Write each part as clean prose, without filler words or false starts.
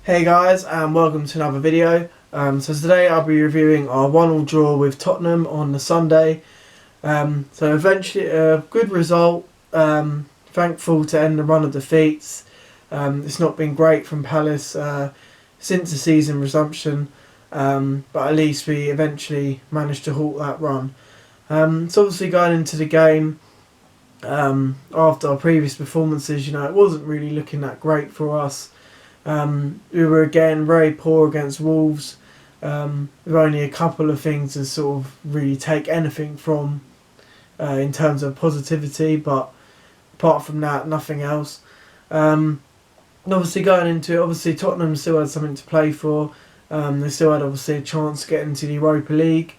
Hey guys, and welcome to another video. So today I'll be reviewing our 1-1 draw with Tottenham on the Sunday. So eventually a good result. Thankful to end the run of defeats. It's not been great from Palace since the season resumption, but at least we eventually managed to halt that run. So obviously going into the game, after our previous performances, it wasn't really looking that great for us. We were again very poor against Wolves, with only a couple of things to sort of really take anything from in terms of positivity, but apart from that, nothing else. Obviously going into it, obviously Tottenham still had something to play for. They still had obviously a chance to get into the Europa League.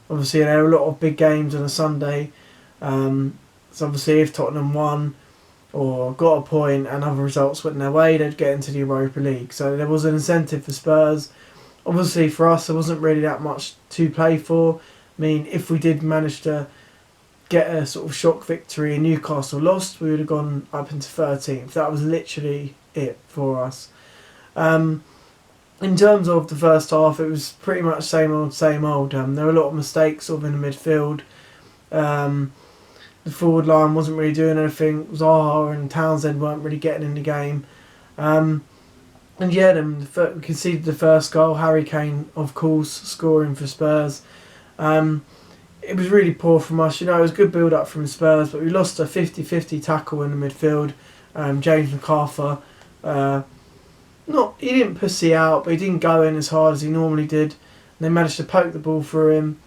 Obviously there were a lot of big games on a Sunday, so obviously if Tottenham won or got a point and other results went their way, they'd get into the Europa League. So there was an incentive for Spurs. Obviously for us, there wasn't really that much to play for. I mean, if we did manage to get a sort of shock victory and Newcastle lost, we would have gone up into 13th. That was literally it for us. In terms of the first half, it was pretty much same old, same old. There were a lot of mistakes sort of in the midfield. The forward line wasn't really doing anything. Zaha and Townsend weren't really getting in the game. And yeah, then we conceded the first goal. Harry Kane, of course, scoring for Spurs. It was really poor from us. It was a good build-up from Spurs, but we lost a 50-50 tackle in the midfield. James McArthur, he didn't pussy out, but he didn't go in as hard as he normally did. And they managed to poke the ball through him.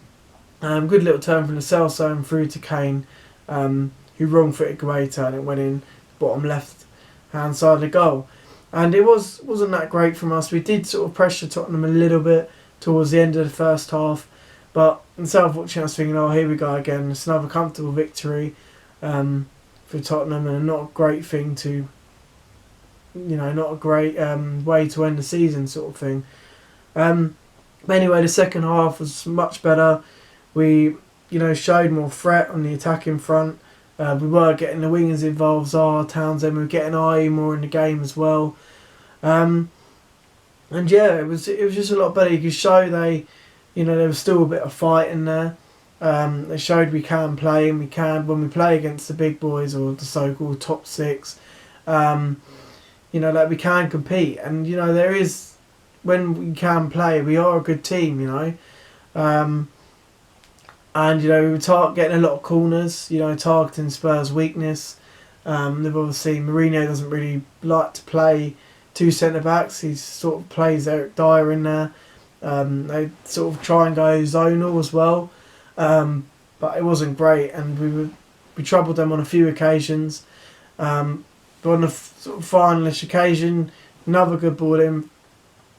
Good little turn from the Cell zone through to Kane, who wrong-footed Guaita, and it went in bottom left-hand side of the goal. And it wasn't that great from us. We did sort of pressure Tottenham a little bit towards the end of the first half, but instead of watching us thinking, oh, here we go again, it's another comfortable victory for Tottenham, and not a great thing to, not a great way to end the season sort of thing. But anyway, the second half was much better. We showed more threat on the attacking front. We were getting the wingers involved, Zaha, Townsend. We were getting IE more in the game as well. And yeah, it was just a lot better. You could show there was still a bit of fight in there. They showed we can play, and we can when we play against the big boys or the so-called top six. That we can compete, and there is, when we can play, we are a good team. And we were getting a lot of corners, targeting Spurs' weakness. They've obviously, Mourinho doesn't really like to play two centre backs. He sort of plays Eric Dyer in there. They sort of try and go zonal as well, but it wasn't great, and we troubled them on a few occasions. But on the sort of finalish occasion, another good ball in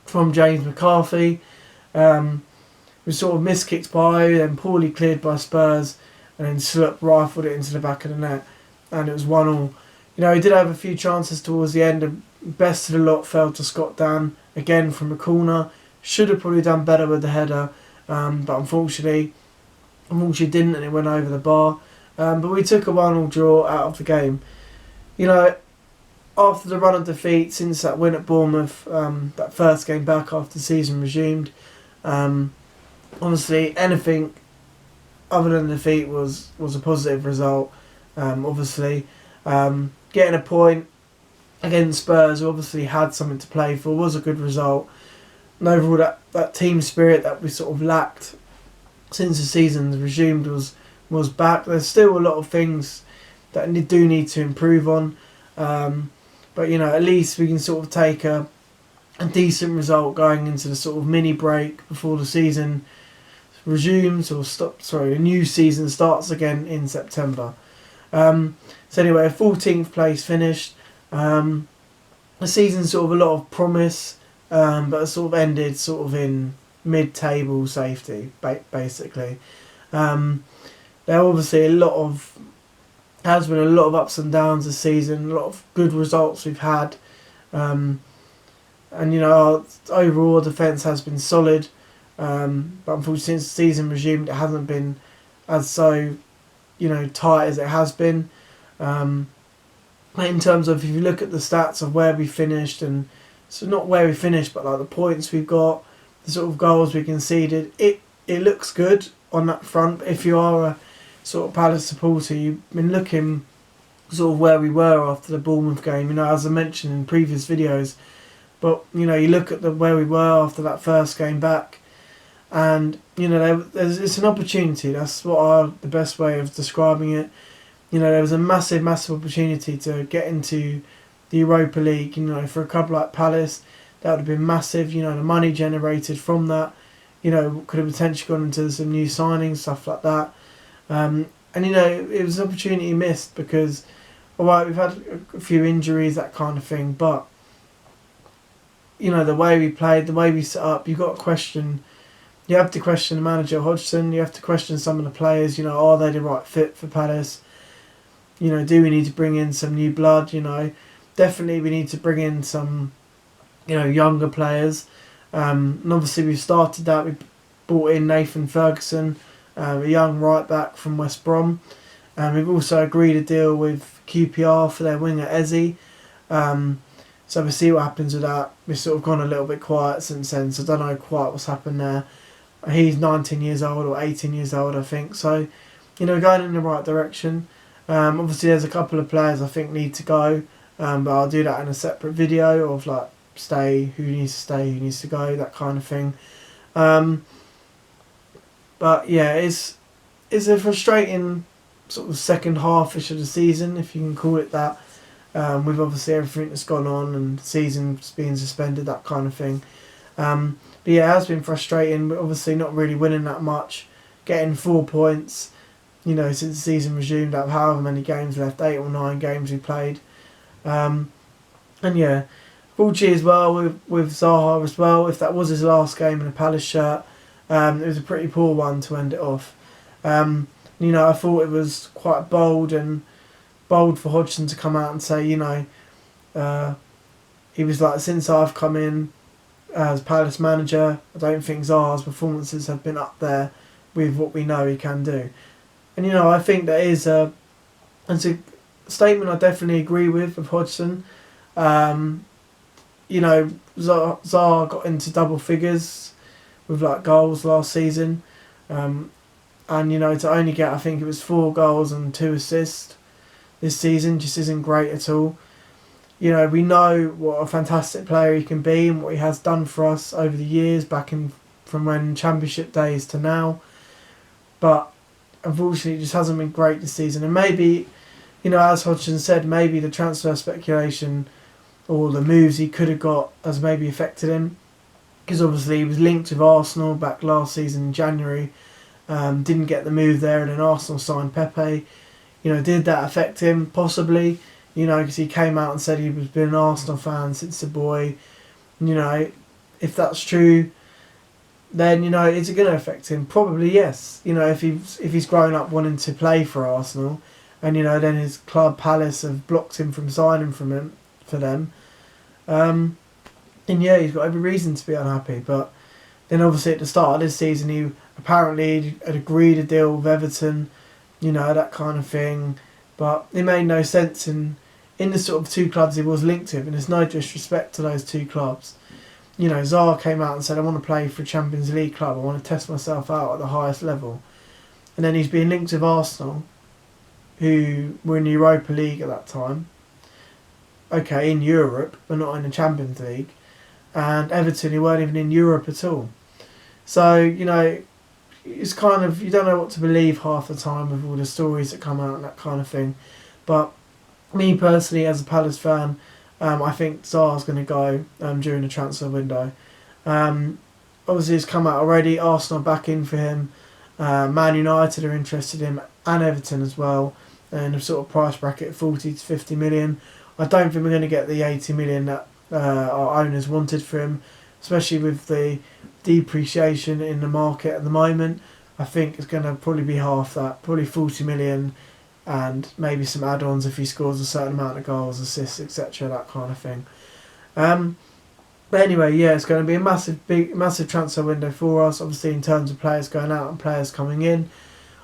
from James McCarthy. We sort of miskicked by, then poorly cleared by Spurs, and then Sloop rifled it into the back of the net, and it was 1-1. He did have a few chances towards the end, and best of the lot fell to Scott Dan, again from a corner. Should have probably done better with the header, but unfortunately didn't, and it went over the bar. But we took a 1-1 draw out of the game. After the run of defeat, since that win at Bournemouth, that first game back after the season resumed, honestly, anything other than defeat was a positive result. Obviously, getting a point against Spurs, who obviously had something to play for, was a good result. And overall, that team spirit that we sort of lacked since the season resumed was back. There's still a lot of things that do need to improve on, but at least we can sort of take a decent result going into the sort of mini break before the season resumes, the new season starts again in September. So anyway, 14th place finished. The season sort of a lot of promise, but it sort of ended sort of in mid-table safety, basically. There obviously has been a lot of ups and downs this season, a lot of good results we've had, and our overall defence has been solid. But unfortunately, since the season resumed, it hasn't been as so, tight as it has been. In terms of, if you look at the stats of where we finished and so not where we finished, but like the points we've got, the sort of goals we conceded. It looks good on that front. But if you are a sort of Palace supporter, you've been looking sort of where we were after the Bournemouth game. You know, as I mentioned in previous videos. But you know, you look at where we were after that first game back, and you know, it's an opportunity. That's the best way of describing it. You know, there was a massive opportunity to get into the Europa League. You know, for a club like Palace, that would have been massive. You know, the money generated from that, you know, could have potentially gone into some new signings, stuff like that. And you know, it was an opportunity missed because, alright, we've had a few injuries, that kind of thing, but you know, the way we played, the way we set up, you have to question the manager Hodgson, you have to question some of the players, you know, are they the right fit for Palace? You know, do we need to bring in some new blood? You know, definitely we need to bring in some, you know, younger players. And obviously we've started that. We brought in Nathan Ferguson, a young right back from West Brom. We've also agreed a deal with QPR for their winger Eze. So we'll see what happens with that. We've sort of gone a little bit quiet since then, so I don't know quite what's happened there. He's 19 years old or 18 years old, I think. So, you know, going in the right direction. Obviously, there's a couple of players I think need to go, but I'll do that in a separate video of like who needs to stay, who needs to go, that kind of thing. But yeah, it's a frustrating sort of second half-ish of the season, if you can call it that. With obviously everything that's gone on and seasons being suspended, that kind of thing. But yeah, it has been frustrating, but obviously not really winning that much. Getting 4 points, you know, since the season resumed, out of however many games left, 8 or 9 games we played. And yeah, full G as well with Zaha as well. If that was his last game in a Palace shirt, it was a pretty poor one to end it off. You know, I thought it was quite bold for Hodgson to come out and say, you know, he was like, since I've come in as Palace manager, I don't think Zaha's performances have been up there with what we know he can do. And you know, I think that it's a statement I definitely agree with Hodgson. You know, Zaha got into double figures with like goals last season, and you know, to only get, I think it was 4 goals and 2 assists this season just isn't great at all. You know, we know what a fantastic player he can be and what he has done for us over the years, from when Championship days to now. But unfortunately, it just hasn't been great this season. And maybe, you know, as Hodgson said, maybe the transfer speculation or the moves he could have got has maybe affected him. Because obviously he was linked with Arsenal back last season in January. Didn't get the move there, and then Arsenal signed Pepe. You know, did that affect him? Possibly. You know, because he came out and said he was been an Arsenal fan since the boy. You know, if that's true, then, you know, is it going to affect him? Probably yes. You know, if he's grown up wanting to play for Arsenal, and you know, then his club Palace have blocked him from signing for them. And yeah, he's got every reason to be unhappy. But then obviously at the start of this season, he apparently had agreed a deal with Everton. You know, that kind of thing. But it made no sense in the sort of 2 clubs he was linked with, and there's no disrespect to those 2 clubs. You know, Zaha came out and said, I want to play for a Champions League club, I want to test myself out at the highest level. And then he's been linked with Arsenal, who were in the Europa League at that time. Okay, in Europe, but not in the Champions League. And Everton, who weren't even in Europe at all. So, you know, it's kind of, you don't know what to believe half the time with all the stories that come out and that kind of thing. But me personally, as a Palace fan, I think Zaha's going to go during the transfer window. Obviously, it's come out already. Arsenal back in for him. Man United are interested in him, and Everton as well. And a sort of price bracket, 40 to 50 million. I don't think we're going to get the 80 million that our owners wanted for him, especially with the depreciation in the market at the moment. I think it's going to probably be half that, probably 40 million, and maybe some add-ons if he scores a certain amount of goals, assists, etc., that kind of thing. But anyway, yeah, it's going to be a massive transfer window for us, obviously, in terms of players going out and players coming in.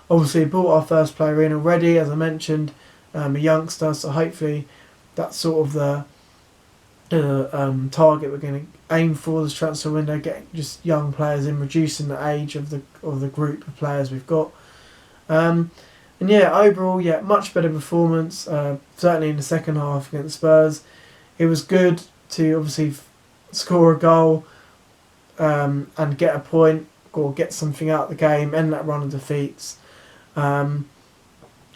Obviously, we brought our first player in already, as I mentioned, a youngster, so hopefully that's sort of target we're going to aim for this transfer window, getting just young players in, reducing the age of the group of players we've got. And yeah, overall, yeah, much better performance. Certainly in the second half against Spurs, it was good to obviously score a goal and get a point or get something out of the game, end that run of defeats. And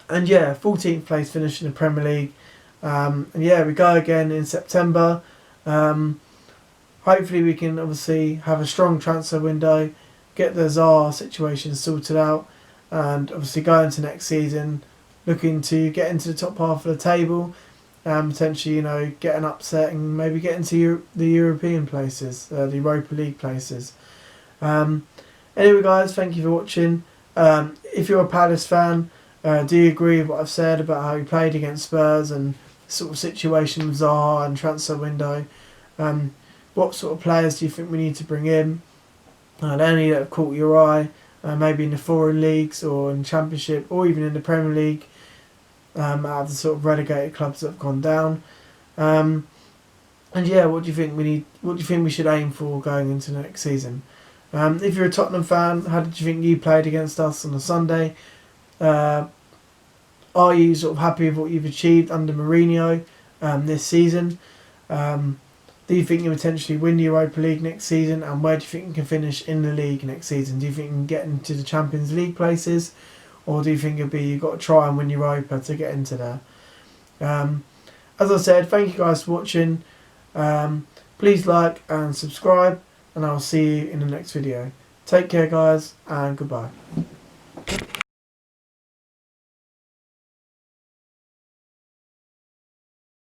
yeah, 14th place finish in the Premier League. And yeah, we go again in September. Hopefully we can obviously have a strong transfer window, get the Zaha situation sorted out, and obviously go into next season looking to get into the top half of the table and potentially, get an upset and maybe get into the European places, the Europa League places. Anyway guys, thank you for watching. If you're a Palace fan, do you agree with what I've said about how he played against Spurs and sort of situation with Zaha and transfer window? What sort of players do you think we need to bring in? Any that have caught your eye, maybe in the foreign leagues or in Championship or even in the Premier League, out of the sort of relegated clubs that have gone down. And yeah, what do you think we need? What do you think we should aim for going into next season? If you're a Tottenham fan, how did you think you played against us on a Sunday? Are you sort of happy with what you've achieved under Mourinho this season? Do you think you potentially win the Europa League next season? And where do you think you can finish in the league next season? Do you think you can get into the Champions League places? Or do you think you've got to try and win Europa to get into there? As I said, thank you guys for watching. Please like and subscribe. And I'll see you in the next video. Take care guys and goodbye.